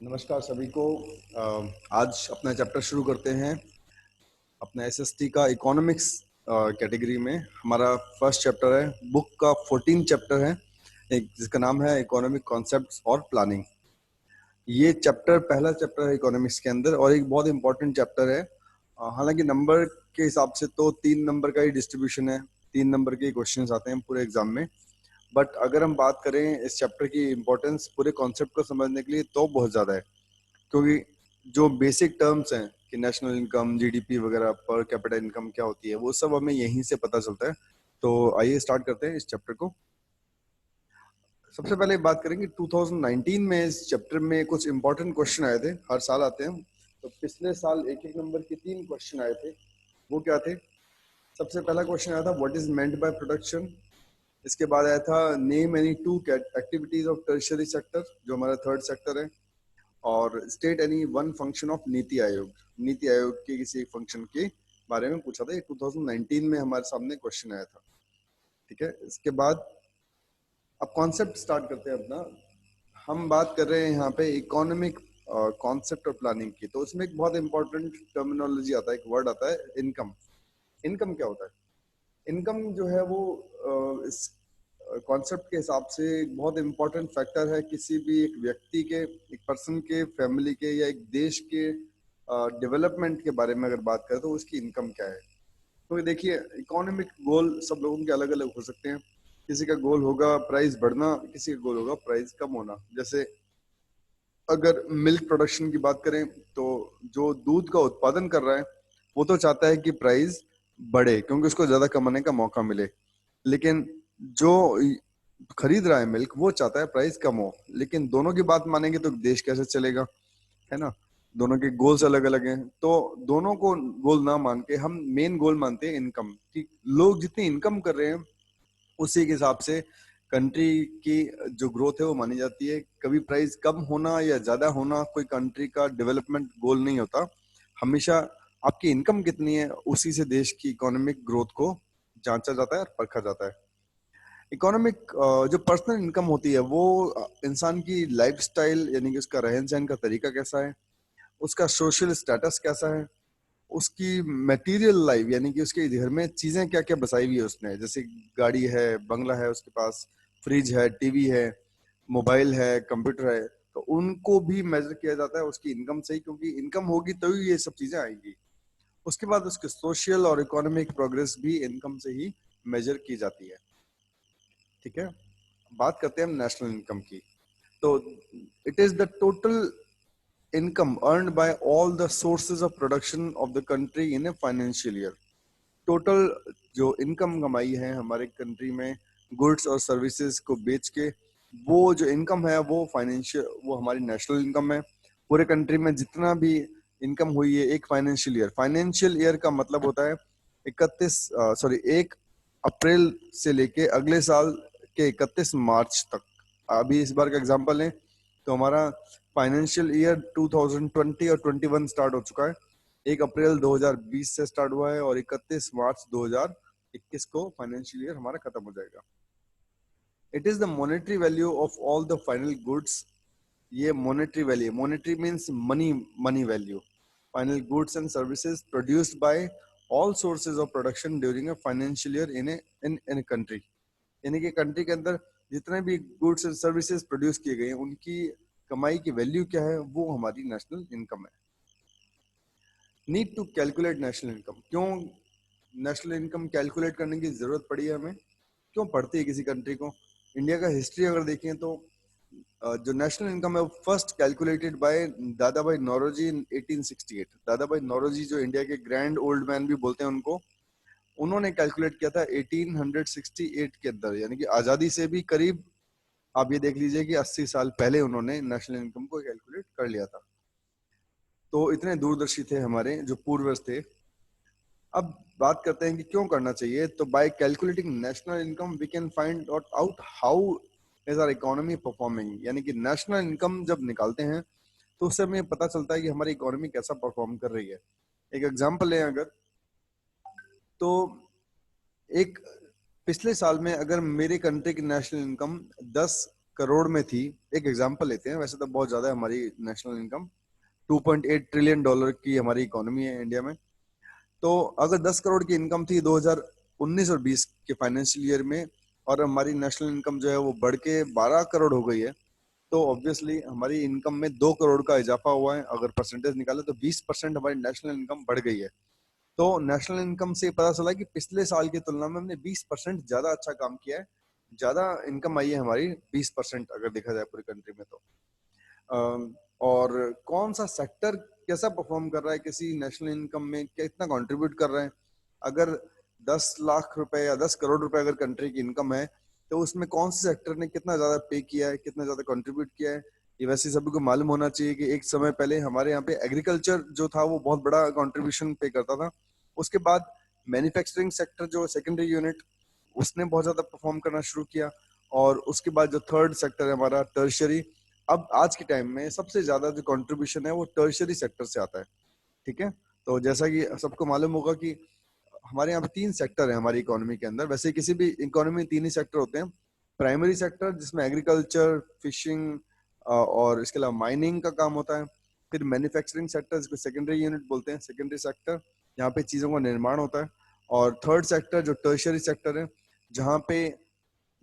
नमस्कार सभी को। आज अपना चैप्टर शुरू करते हैं अपना एसएसटी का इकोनॉमिक्स कैटेगरी में। हमारा फर्स्ट चैप्टर है, बुक का 14 चैप्टर है, एक जिसका नाम है इकोनॉमिक कॉन्सेप्ट्स और प्लानिंग। ये चैप्टर पहला चैप्टर है इकोनॉमिक्स के अंदर और एक बहुत इंपॉर्टेंट चैप्टर है। हालांकि नंबर के हिसाब से तो 3 नंबर का ही डिस्ट्रीब्यूशन है, 3 नंबर के क्वेश्चन आते हैं पूरे एग्जाम में। बट अगर हम बात करें इस चैप्टर की इम्पोर्टेंस पूरे कॉन्सेप्ट को समझने के लिए तो बहुत ज्यादा है, क्योंकि जो बेसिक टर्म्स हैं कि नेशनल इनकम, जीडीपी वगैरह, पर कैपिटा इनकम क्या होती है, वो सब हमें यहीं से पता चलता है। तो आइए स्टार्ट करते हैं इस चैप्टर को। सबसे पहले बात करेंगे 2019 में इस चैप्टर में कुछ इंपॉर्टेंट क्वेश्चन आए थे, हर साल आते हैं। तो पिछले साल एक एक नंबर के 3 क्वेश्चन आए थे। वो क्या थे? सबसे पहला क्वेश्चन आया था what is meant by production. इसके बाद आया था name any two activities of tertiary sector, जो हमारा थर्ड सेक्टर है। और state any one function of NITI Aayog, NITI Aayog के किसी एक फंक्शन के बारे में पूछा था। ये 2019 में हमारे सामने क्वेश्चन आया था। ठीक है, इसके बाद अब कॉन्सेप्ट स्टार्ट करते हैं अपना। हम बात कर रहे हैं यहाँ पे इकोनॉमिक कॉन्सेप्ट और प्लानिंग की। तो उसमें एक बहुत इंपॉर्टेंट टर्मिनोलॉजी आता है, एक वर्ड आता है इनकम। इनकम क्या होता है? इनकम जो है वो इस कॉन्सेप्ट के हिसाब से एक बहुत इंपॉर्टेंट फैक्टर है किसी भी एक व्यक्ति के, एक पर्सन के, फैमिली के या एक देश के डेवलपमेंट के बारे में अगर बात करें तो उसकी इनकम क्या है। तो देखिए, इकोनॉमिक गोल सब लोगों के अलग अलग हो सकते हैं। किसी का गोल होगा प्राइस बढ़ना, किसी का गोल होगा प्राइस कम होना। जैसे अगर मिल्क प्रोडक्शन की बात करें तो जो दूध का उत्पादन कर रहा है वो तो चाहता है कि प्राइस बढ़े, क्योंकि उसको ज्यादा कमाने का मौका मिले। लेकिन जो खरीद रहा है मिल्क वो चाहता है प्राइस कम हो। लेकिन दोनों की बात मानेंगे तो देश कैसे चलेगा, है ना? दोनों के गोल्स अलग अलग हैं। तो दोनों को गोल ना मान के हम मेन गोल मानते हैं इनकम, कि लोग जितनी इनकम कर रहे हैं उसी के हिसाब से कंट्री की जो ग्रोथ है वो मानी जाती है। कभी प्राइस कम होना या ज्यादा होना कोई कंट्री का डेवलपमेंट गोल नहीं होता। हमेशा आपकी इनकम कितनी है उसी से देश की इकोनॉमिक ग्रोथ को जांचा जाता है और परखा जाता है। इकोनॉमिक जो पर्सनल इनकम होती है वो इंसान की लाइफस्टाइल, यानी कि उसका रहन सहन का तरीका कैसा है, उसका सोशल स्टेटस कैसा है, उसकी मटेरियल लाइफ, यानी कि उसके घर में चीजें क्या क्या बसाई हुई है उसने, जैसे गाड़ी है, बंगला है उसके पास, फ्रिज है, टीवी है, मोबाइल है, कंप्यूटर है। तो उनको भी मेजर किया जाता है उसकी इनकम से ही, क्योंकि इनकम होगी तो ही ये सब चीजें आएंगी। उसके बाद उसके सोशल और इकोनॉमिक प्रोग्रेस भी इनकम से ही मेजर की जाती है। ठीक है, बात करते हैं हम नेशनल इनकम की। तो it is the total income earned by all the sources of production of the country in a financial year। Total जो इनकम कमाई है हमारे कंट्री में गुड्स और सर्विसेज को बेच के, वो जो इनकम है वो फाइनेंशियल, वो हमारी नेशनल इनकम है। पूरे कंट्री में जितना भी इनकम हुई है एक फाइनेंशियल ईयर का मतलब होता है 1 अप्रैल से लेके अगले साल के 31 मार्च तक। अभी इस बार का एग्जांपल लें तो हमारा फाइनेंशियल ईयर 2020 और 21 स्टार्ट हो चुका है। 1 अप्रैल 2020 से स्टार्ट हुआ है और 31 मार्च 2021 को फाइनेंशियल ईयर हमारा खत्म हो जाएगा। It is the monetary value of all the final goods. ये monetary value, monetary means money, money value. Final goods and services produced by all sources of production during a financial year in country. यानी कि country के अंदर जितने भी goods and services produce किए गए हैं उनकी कमाई की वैल्यू क्या है, वो हमारी नेशनल इनकम है। Need to calculate national income. क्यों नेशनल इनकम कैलकुलेट करने की जरूरत पड़ी है हमें, क्यों पड़ती है किसी कंट्री को? इंडिया का हिस्ट्री अगर देखें तो जो नेशनल इनकम है वो फर्स्ट कैलकुलेटेड बाय दादा भाई नौरोजी इन 1868। दादा भाई नौरोजी, जो इंडिया के ग्रैंड ओल्ड मैन भी बोलते हैं उनको, उन्होंने कैलकुलेट किया था 1868 के अंदर, यानी कि आजादी से भी करीब, आप ये देख लीजिए कि 80 साल पहले उन्होंने नेशनल इनकम को कैलकुलेट कर लिया था। तो इतने दूरदर्शी थे हमारे जो पूर्वज थे। अब बात करते हैं कि क्यों करना चाहिए। तो by calculating national income we can find out how is our economy performing. यानी कि नेशनल इनकम जब निकालते हैं तो उससे हमें पता चलता है कि हमारी इकोनॉमी कैसा परफॉर्म कर रही है। एक एग्जांपल लें अगर, तो एक पिछले साल में अगर मेरे कंट्री की नेशनल इनकम 10 करोड़ में थी, एक एग्जांपल लेते हैं, वैसे तो बहुत ज्यादा है हमारी नेशनल इनकम, 2.8 ट्रिलियन डॉलर की हमारी इकोनॉमी है इंडिया में। तो अगर 10 करोड़ की इनकम थी 2019 और 20 के फाइनेंशियल ईयर में, और हमारी नेशनल इनकम जो है वो बढ़ के 12 करोड़ हो गई है, तो ऑब्वियसली हमारी इनकम में 2 करोड़ का इजाफा हुआ है। अगर परसेंटेज निकाले तो 20% हमारी नेशनल इनकम बढ़ गई है। तो नेशनल इनकम से पता चला कि पिछले साल की तुलना में हमने 20% ज्यादा अच्छा काम किया है, ज्यादा इनकम आई है हमारी 20% अगर देखा जाए पूरी कंट्री में। तो और कौन सा सेक्टर कैसा परफॉर्म कर रहा है किसी नेशनल इनकम में, कितना कंट्रीब्यूट कर रहे हैं। अगर 10 लाख रुपए या 10 करोड़ रुपए अगर कंट्री की इनकम है, तो उसमें कौन से सेक्टर ने कितना ज्यादा पे किया है, कितना ज्यादा कंट्रीब्यूट किया है, ये वैसे सभी को मालूम होना चाहिए कि एक समय पहले हमारे यहाँ पे एग्रीकल्चर जो था वो बहुत बड़ा कंट्रीब्यूशन पे करता था। उसके बाद मैन्युफैक्चरिंग सेक्टर जो सेकेंडरी यूनिट, उसने बहुत ज्यादा परफॉर्म करना शुरू किया। और उसके बाद जो थर्ड सेक्टर है हमारा टर्शरी, अब आज के टाइम में सबसे ज्यादा जो कंट्रीब्यूशन है वो टर्शरी सेक्टर से आता है। ठीक है, तो जैसा कि सबको मालूम होगा कि हमारे यहाँ पे 3 सेक्टर है हमारी इकोनॉमी के अंदर। वैसे किसी भी इकोनॉमी में 3 ही सेक्टर होते हैं। प्राइमरी सेक्टर जिसमें एग्रीकल्चर, फिशिंग और इसके अलावा माइनिंग का काम होता है। फिर मैन्युफैक्चरिंग सेक्टर जिसको सेकेंडरी यूनिट बोलते हैं, सेकेंडरी सेक्टर, जहाँ पे चीजों का निर्माण होता है। और थर्ड सेक्टर जो टर्शरी सेक्टर है, जहाँ पे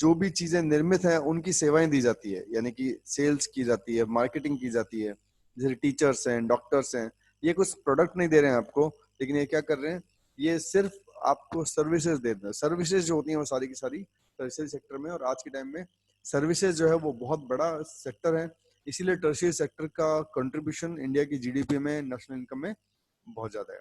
जो भी चीजें निर्मित हैं उनकी सेवाएं दी जाती है, यानी कि सेल्स की जाती है, मार्केटिंग की जाती है। जैसे टीचर्स हैं, डॉक्टर्स हैं, ये कुछ प्रोडक्ट नहीं दे रहे हैं आपको, लेकिन ये क्या कर रहे हैं, ये सिर्फ आपको सर्विसेज देते हैं। सर्विसेज जो होती हैं वो सारी की सारी टर्शियरी सेक्टर में। और आज के टाइम में सर्विसेज जो है वो बहुत बड़ा सेक्टर है, इसीलिए टर्शियरी सेक्टर का कंट्रीब्यूशन इंडिया की जीडीपी में, नेशनल इनकम में बहुत ज्यादा है।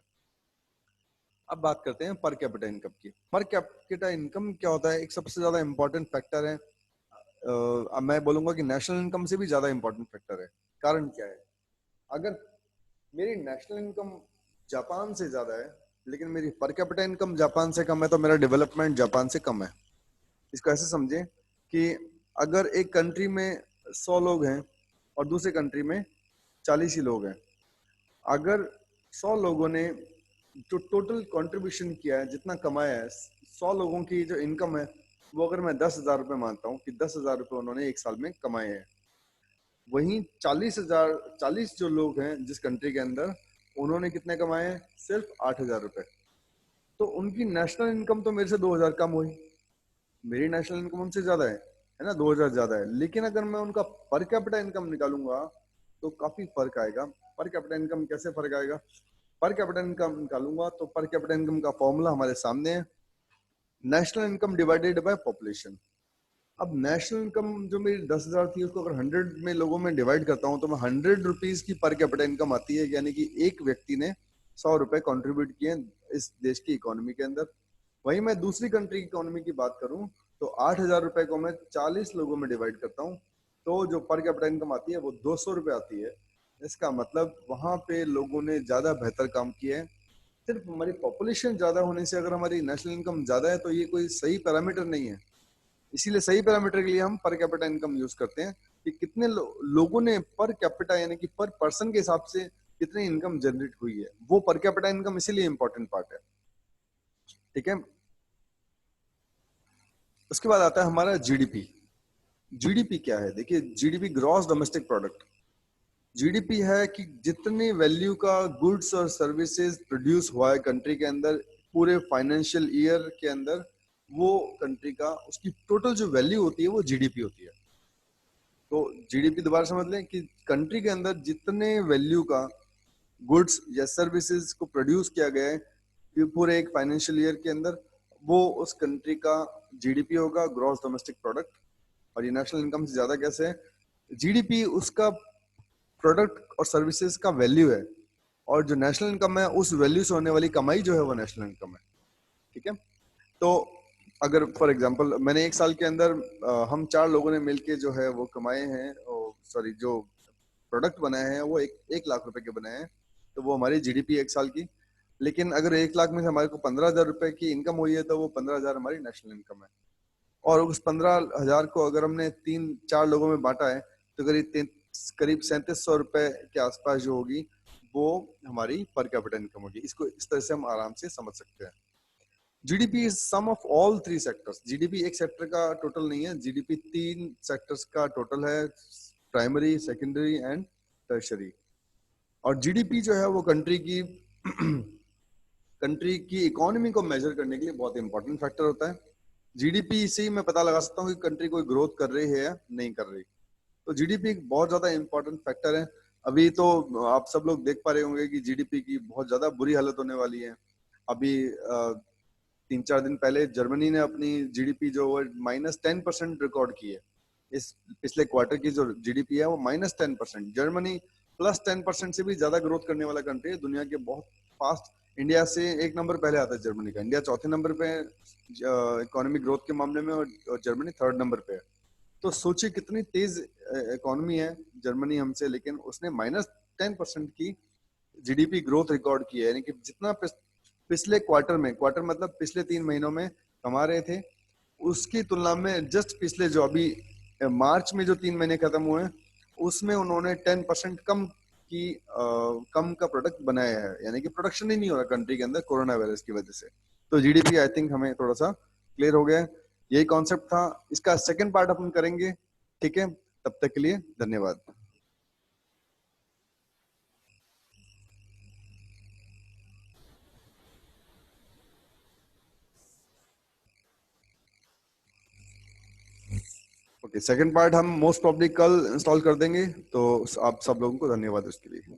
अब बात करते हैं पर कैपिटा इनकम की। पर कैपिटा इनकम क्या होता है, एक सबसे ज्यादा इंपॉर्टेंट फैक्टर है। अब मैं बोलूंगा कि नेशनल इनकम से भी ज्यादा इंपॉर्टेंट फैक्टर है। कारण क्या है, अगर मेरी नेशनल इनकम जापान से ज्यादा है, लेकिन मेरी पर कैपिटा इनकम जापान से कम है, तो मेरा डेवलपमेंट जापान से कम है। इसको ऐसे समझें कि अगर एक कंट्री में 100 लोग हैं और दूसरे कंट्री में 40 ही लोग हैं, अगर 100 लोगों ने जो टोटल कंट्रीब्यूशन किया है, जितना कमाया है, 100 लोगों की जो इनकम है, वो अगर मैं 10,000 रुपए मानता हूँ कि 10,000 रुपए उन्होंने एक साल में कमाए हैं, वहीं 40 जो लोग हैं जिस कंट्री के अंदर, उन्होंने कितने कमाए हैं, सिर्फ 8,000 रुपए। तो उनकी नेशनल इनकम तो मेरे से 2,000 कम हुई, मेरी नेशनल इनकम उनसे ज्यादा है ना, 2,000 ज्यादा है। लेकिन अगर मैं उनका पर कैपिटा इनकम निकालूंगा तो काफी फर्क आएगा। पर कैपिटा इनकम कैसे फर्क आएगा, पर कैपिटा इनकम निकालूंगा तो पर कैपिटा इनकम का फॉर्मूला हमारे सामने है, national income divided by population. अब नेशनल इनकम जो मेरी 10,000 थी, उसको अगर 100 में लोगों में डिवाइड करता हूँ तो मैं 100 रुपीज की पर कैपिटा इनकम आती है, यानी कि एक व्यक्ति ने 100 रुपए कॉन्ट्रीब्यूट किए इस देश की इकोनॉमी के अंदर। वहीं मैं दूसरी कंट्री की इकोनॉमी की बात करूं तो 8,000 रुपए को मैं 40 लोगों में डिवाइड करता हूँ, तो जो पर कैपिटा इनकम आती है वो 200 रुपए आती है। इसका मतलब वहां पे लोगों ने ज्यादा बेहतर काम किया है। सिर्फ हमारी पॉपुलेशन ज्यादा होने से अगर हमारी नेशनल इनकम ज्यादा है तो ये कोई सही पैरामीटर नहीं है। इसीलिए सही पैरामीटर के लिए हम पर कैपिटा इनकम यूज करते हैं कि कितने लोगों ने पर कैपिटा यानी कि पर पर्सन के हिसाब से कितनी इनकम जनरेट हुई है, वो पर कैपिटा इनकम इसीलिए इंपॉर्टेंट पार्ट है। ठीक है, उसके बाद आता है हमारा जीडीपी। जीडीपी क्या है, देखिए GDP gross domestic product. GDP है कि जितनी वैल्यू का गुड्स और सर्विसेज प्रोड्यूस हुआ है कंट्री के अंदर पूरे फाइनेंशियल ईयर के अंदर, वो कंट्री का उसकी टोटल जो वैल्यू होती है वो जीडीपी होती है। तो जीडीपी दोबारा समझ लें कि कंट्री के अंदर जितने वैल्यू का गुड्स या सर्विसेज को प्रोड्यूस किया गया है पूरे एक फाइनेंशियल ईयर के अंदर, वो उस कंट्री का जीडीपी होगा, ग्रॉस डोमेस्टिक प्रोडक्ट। और ये नेशनल इनकम से ज्यादा कैसे है, जीडीपी उसका प्रोडक्ट और सर्विसेज का वैल्यू है, और जो नेशनल इनकम है उस वैल्यू से होने वाली कमाई जो है वो नेशनल इनकम है। ठीक है, तो अगर फॉर एग्जांपल मैंने एक साल के अंदर हम 4 लोगों ने मिलके जो है वो कमाए हैं, सॉरी जो प्रोडक्ट बनाए हैं वो 1 लाख रुपए के बनाए हैं, तो वो हमारी जीडीपी एक साल की। लेकिन अगर 1 लाख में से हमारे को 15,000 रुपए की इनकम हुई है तो वो 15,000 हमारी नेशनल इनकम है। और उस 15,000 को अगर हमने 3-4 लोगों में बांटा है तो करीब करीब 3700 रुपए के आसपास जो होगी वो हमारी पर कैपिटा इनकम होगी। इसको इस तरह से हम आराम से समझ सकते हैं। GDP is sum of all three sectors. GDP एक सेक्टर का टोटल नहीं है, जीडीपी तीन सेक्टर्स का टोटल है, प्राइमरी, सेकेंडरी एंड टर्शरी। और जीडीपी जो है वो कंट्री की इकोनॉमी को मेजर करने के लिए बहुत इंपॉर्टेंट फैक्टर होता है। जीडीपी से ही मैं पता लगा सकता हूँ कि कंट्री कोई ग्रोथ कर रही है या नहीं कर रही। तो जीडीपी एक बहुत ज्यादा इंपॉर्टेंट फैक्टर है। अभी तो आप सब लोग देख पा रहे होंगे कि जीडीपी की बहुत ज्यादा बुरी हालत होने वाली है। अभी 3-4 दिन पहले जर्मनी ने अपनी जीडीपी जो वो -10% रिकॉर्ड की है। इस पिछले क्वार्टर की जो जीडीपी है वो -10%। जर्मनी +10% से भी ज्यादा ग्रोथ करने वाला कंट्री है, दुनिया के बहुत फास्ट। इंडिया से एक नंबर पहले आता है जर्मनी का। इंडिया चौथे नंबर पे है इकोनॉमिक ग्रोथ के मामले में, और जर्मनी थर्ड नंबर पे है। तो सोचिए कितनी तेज इकोनॉमी है जर्मनी हमसे, लेकिन उसने -10% की जीडीपी ग्रोथ रिकॉर्ड की है। यानी कि जितना पिछले क्वार्टर में, क्वार्टर मतलब पिछले 3 महीनों में कमा रहे थे, उसकी तुलना में जस्ट पिछले जो अभी मार्च में जो 3 महीने खत्म हुए हैं, उसमें उन्होंने 10% कम का प्रोडक्ट बनाया है। यानी कि प्रोडक्शन ही नहीं हो रहा कंट्री के अंदर कोरोना वायरस की वजह से। तो जीडीपी आई थिंक हमें थोड़ा सा क्लियर हो गया है। यही कॉन्सेप्ट था। इसका सेकंड पार्ट अपन करेंगे, ठीक है? तब तक के लिए धन्यवाद। ओके, सेकंड पार्ट हम मोस्ट प्रॉब्ली कल इंस्टॉल कर देंगे। तो आप सब लोगों को धन्यवाद उसके लिए।